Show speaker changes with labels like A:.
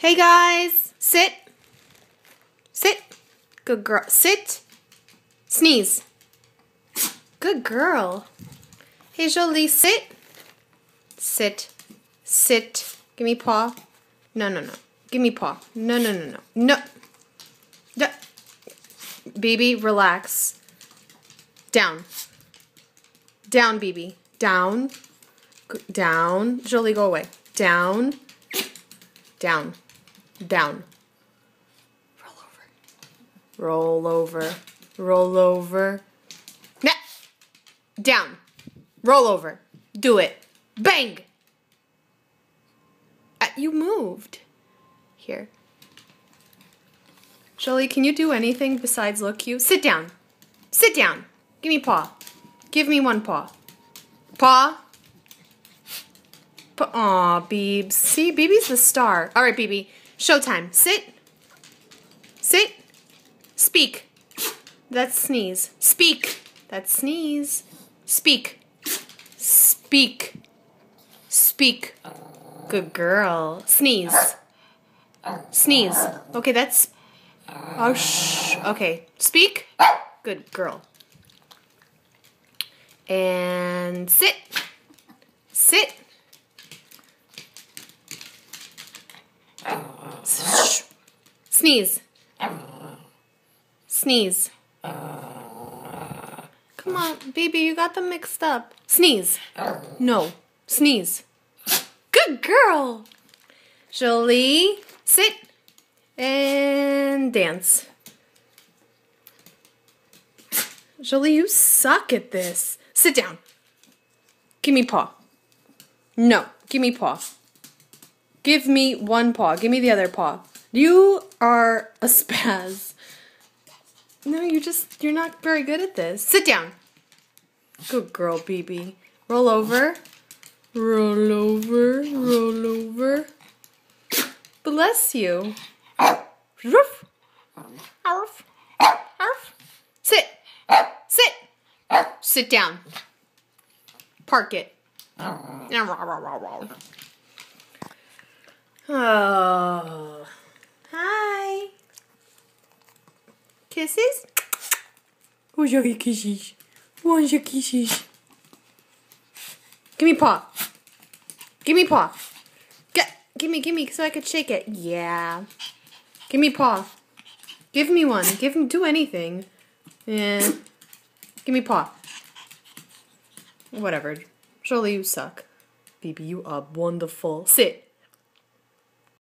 A: Hey guys, sit. Sit. Good girl. Sit. Sneeze. Good girl. Hey Jolie, sit. Sit. Sit. Give me paw. No, no, no. Give me paw. No, no, no, no. No. No. Bebe, relax. Down. Down, Bebe. Down. Down. Jolie, go away. Down. Down. Down. Roll over. Roll over. Roll over. Nah. Down. Roll over. Do it. Bang! You moved. Here. Jolie, can you do anything besides look cute? Sit down. Sit down. Give me paw. Give me one paw. Paw. Aw, Beebs. See, Bebe's the star. All right, Bebe. Showtime. Sit. Sit. Speak. That's sneeze. Speak. That's sneeze. Speak. Speak. Speak. Good girl. Sneeze. Sneeze. Okay, that's... Oh, shh. Okay. Speak. Good girl. And sit. Sit. Sneeze. Sneeze. Come on, baby, you got them mixed up. Sneeze. No. Sneeze. Good girl. Jolie, sit and dance. Jolie, you suck at this. Sit down. Give me paw. No, give me paw. Give me one paw. Give me the other paw. You are a spaz. No, you're not very good at this. Sit down. Good girl, Bebe. Roll over. Roll over. Roll over. Bless you. Arf. Arf. Arf. Sit. Sit. Sit down. Park it. Oh. Hi. Kisses? Where's your kisses? Where's your kisses? Give me paw. Give me paw. Give me, so I could shake it. Yeah. Give me paw. Give me one. Do anything. Yeah. Give me paw. Whatever. Jolie, you suck. Bebe, you are wonderful. Sit.